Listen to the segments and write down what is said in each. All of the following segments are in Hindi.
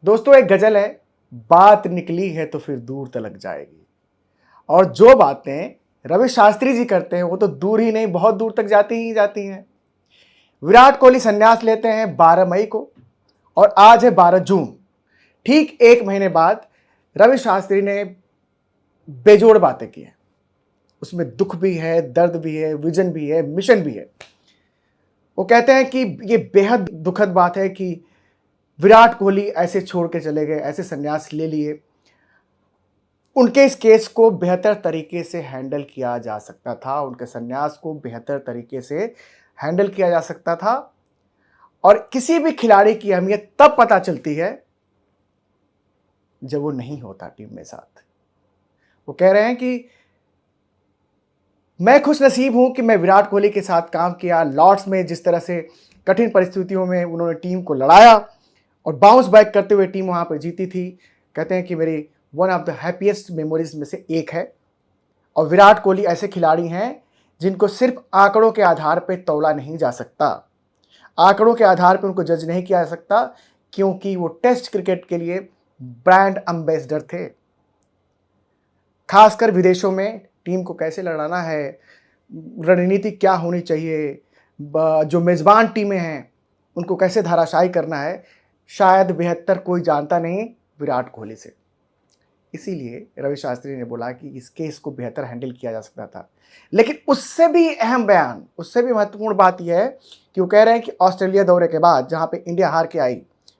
दोस्तों एक गजल है, बात निकली है तो फिर दूर तलक जाएगी। और जो बातें रवि शास्त्री जी करते हैं वो तो दूर ही नहीं बहुत दूर तक जाती ही जाती हैं। विराट कोहली संन्यास लेते हैं 12 मई को और आज है 12 जून। ठीक एक महीने बाद रवि शास्त्री ने बेजोड़ बातें की हैं। उसमें दुख भी है, दर्द भी है, विजन भी है, मिशन भी है। वो कहते हैं कि ये बेहद दुखद बात है कि विराट कोहली ऐसे छोड़ के चले गए, ऐसे संन्यास ले लिए। उनके इस केस को बेहतर तरीके से हैंडल किया जा सकता था, उनके संन्यास को बेहतर तरीके से हैंडल किया जा सकता था। और किसी भी खिलाड़ी की अहमियत तब पता चलती है जब वो नहीं होता टीम में साथ। वो कह रहे हैं कि मैं खुश नसीब हूं कि मैं विराट कोहली के साथ काम किया। लॉर्ड्स में जिस तरह से कठिन परिस्थितियों में उन्होंने टीम को लड़ाया और बाउंस बैक करते हुए टीम वहां पर जीती थी। कहते हैं कि मेरी one of the happiest memories में से एक है। और विराट कोहली ऐसे खिलाड़ी हैं जिनको सिर्फ आंकड़ों के आधार पर तौला नहीं जा सकता, आंकड़ों के आधार पर उनको जज नहीं किया जा सकता, क्योंकि वो टेस्ट क्रिकेट के लिए ब्रांड एम्बेसडर थे। खासकर विदेशों में टीम को कैसे लड़ाना है, रणनीति क्या होनी चाहिए, जो मेजबान टीमें हैं उनको कैसे धाराशायी करना है, शायद बेहतर कोई जानता नहीं विराट कोहली से। इसीलिए रवि शास्त्री ने बोला कि इस केस को बेहतर हैंडल किया जा सकता था। लेकिन उससे भी अहम बयान, उससे भी महत्वपूर्ण बात यह है कि वो कह रहे हैं कि ऑस्ट्रेलिया दौरे के बाद जहां पे इंडिया हार के आई,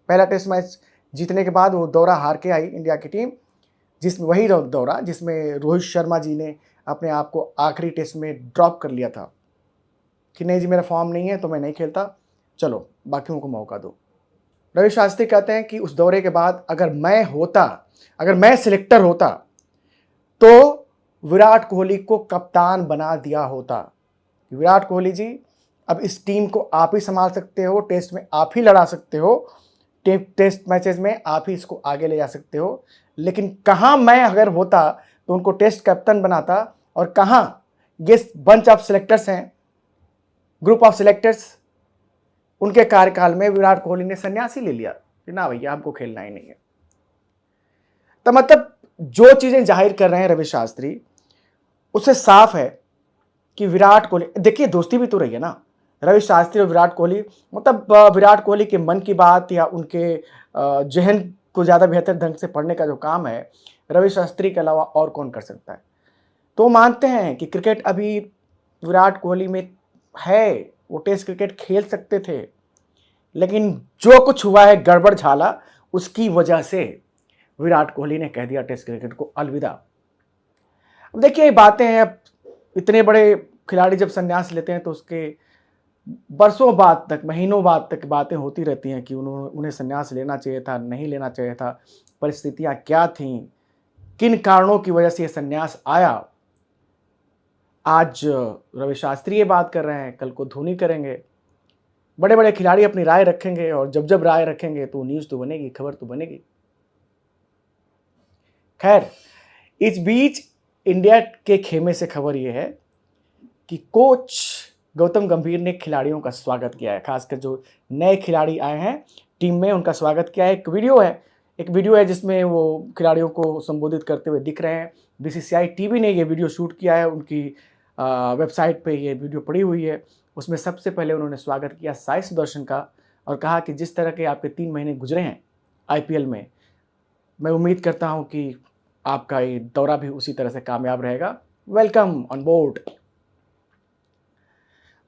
पहला टेस्ट मैच जीतने के बाद वो दौरा हार के आई इंडिया की टीम, जिसमें वही दौरा जिसमें रोहित शर्मा जी ने अपने आप को आखिरी टेस्ट में ड्रॉप कर लिया था कि नहीं जी मेरा फॉर्म नहीं है तो मैं नहीं खेलता, चलो बाकियों को मौका दो। रवि शास्त्री कहते हैं कि उस दौरे के बाद अगर मैं सिलेक्टर होता तो विराट कोहली को कप्तान बना दिया होता। विराट कोहली जी, अब इस टीम को आप ही संभाल सकते हो, टेस्ट में आप ही लड़ा सकते हो, टेस्ट मैचेस में आप ही इसको आगे ले जा सकते हो। लेकिन कहां मैं अगर होता तो उनको टेस्ट कैप्टन बनाता, और कहां ये बंच ऑफ सिलेक्टर्स हैं, ग्रुप ऑफ सिलेक्टर्स, उनके कार्यकाल में विराट कोहली ने संन्यास ही ले लिया कि ना भैया हमको खेलना ही नहीं है। तो मतलब जो चीजें जाहिर कर रहे हैं रवि शास्त्री, उससे साफ है कि विराट कोहली, देखिए दोस्ती भी तो रही है ना रवि शास्त्री और विराट कोहली। मतलब विराट कोहली के मन की बात या उनके जहन को ज्यादा बेहतर ढंग से पढ़ने का जो काम है रवि शास्त्री के अलावा और कौन कर सकता है। तो मानते हैं कि क्रिकेट अभी विराट कोहली में है, वो टेस्ट क्रिकेट खेल सकते थे, लेकिन जो कुछ हुआ है गड़बड़ झाला, उसकी वजह से विराट कोहली ने कह दिया टेस्ट क्रिकेट को अलविदा। अब देखिए ये बातें हैं, अब इतने बड़े खिलाड़ी जब संन्यास लेते हैं तो उसके बरसों बाद तक, महीनों बाद तक बातें होती रहती हैं कि उन्हें संन्यास लेना चाहिए था, नहीं लेना चाहिए था, परिस्थितियां क्या थीं, किन कारणों की वजह से यह संन्यास आया। आज रवि शास्त्री ये बात कर रहे हैं, कल को धोनी करेंगे, बड़े बड़े खिलाड़ी अपनी राय रखेंगे, और जब जब राय रखेंगे तो न्यूज तो बनेगी, खबर तो बनेगी। खैर, इस बीच इंडिया के खेमे से खबर यह है कि कोच गौतम गंभीर ने खिलाड़ियों का स्वागत किया है, खासकर जो नए खिलाड़ी आए हैं टीम में उनका स्वागत किया है। एक वीडियो है जिसमें वो खिलाड़ियों को संबोधित करते हुए दिख रहे हैं। बीसीसीआई टीवी ने ये वीडियो शूट किया है, उनकी वेबसाइट पे ये वीडियो पड़ी हुई है। उसमें सबसे पहले उन्होंने स्वागत किया साई सुदर्शन का और कहा कि जिस तरह के आपके 3 महीने गुजरे हैं आईपीएल में, मैं उम्मीद करता हूं कि आपका ये दौरा भी उसी तरह से कामयाब रहेगा। Welcome on board.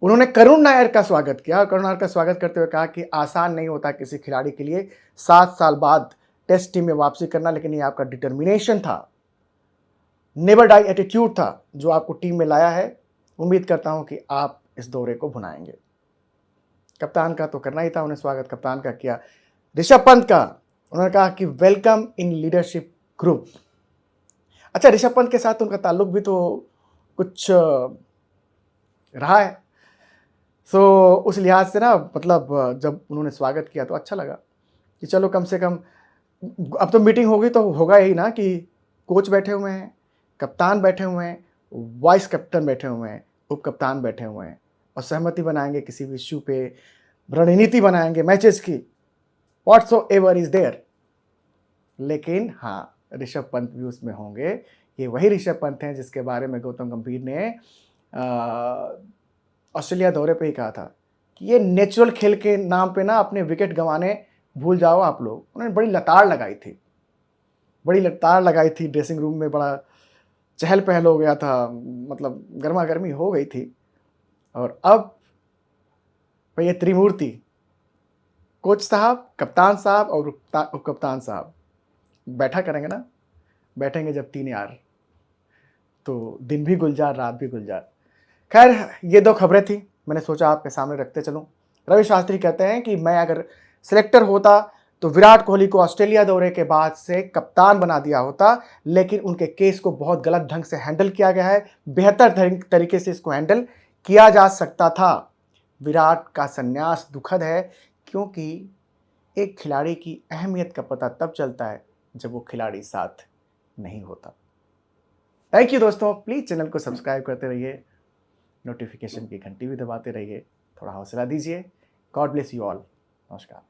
उन्होंने करुण नायर का स्वागत किया और करुण नायर का स्वागत करते हुए कहा कि आसान नहीं होता किसी खिलाड़ी के लिए 7 साल बाद टेस्ट टीम में वापसी करना, लेकिन ये आपका डिटर्मिनेशन था, नेवर डाई एटीट्यूड था जो आपको टीम में लाया है। उम्मीद करता हूं कि आप इस दौरे को भुनाएंगे। कप्तान का तो करना ही था, उन्हें स्वागत कप्तान का किया। ऋषभ पंत का उन्होंने कहा कि वेलकम इन लीडरशिप ग्रुप। अच्छा, ऋषभ पंत के साथ उनका ताल्लुक भी तो कुछ रहा है, सो उस लिहाज से ना, मतलब जब उन्होंने स्वागत किया तो अच्छा लगा कि चलो कम से कम अब तो मीटिंग होगी तो होगा ही ना कि कोच बैठे हुए हैं, कप्तान बैठे हुए हैं, वाइस कैप्टन बैठे हुए हैं, उप कप्तान बैठे हुए हैं, और सहमति बनाएंगे किसी भी इश्यू पे, रणनीति बनाएंगे मैचेस की, व्हाट्सोएवर इज देयर। लेकिन हाँ, ऋषभ पंत भी उसमें होंगे। ये वही ऋषभ पंत हैं जिसके बारे में गौतम गंभीर ने ऑस्ट्रेलिया दौरे पे ही कहा था कि ये नेचुरल खेल के नाम पे ना अपने विकेट गंवाने भूल जाओ आप लोग। उन्होंने बड़ी लताड़ लगाई थी, ड्रेसिंग रूम में बड़ा चहल-पहल हो गया था, मतलब गरमा-गर्मी हो गई थी। और अब भई त्रिमूर्ति, कोच साहब, कप्तान साहब और उपकप्तान साहब बैठा करेंगे ना, बैठेंगे जब 3 यार, तो दिन भी गुलजार, रात भी गुलजार। खैर, ये 2 खबरें थी, मैंने सोचा आपके सामने रखते चलूँ। रवि शास्त्री कहते हैं कि मैं अगर सिलेक्टर होता तो विराट कोहली को ऑस्ट्रेलिया दौरे के बाद से कप्तान बना दिया होता, लेकिन उनके केस को बहुत गलत ढंग से हैंडल किया गया है। बेहतर तरीके से इसको हैंडल किया जा सकता था। विराट का संन्यास दुखद है, क्योंकि एक खिलाड़ी की अहमियत का पता तब चलता है जब वो खिलाड़ी साथ नहीं होता। थैंक यू दोस्तों, प्लीज़ चैनल को सब्सक्राइब करते रहिए, नोटिफिकेशन की घंटी भी दबाते रहिए, थोड़ा हौसला दीजिए। God bless you all. नमस्कार।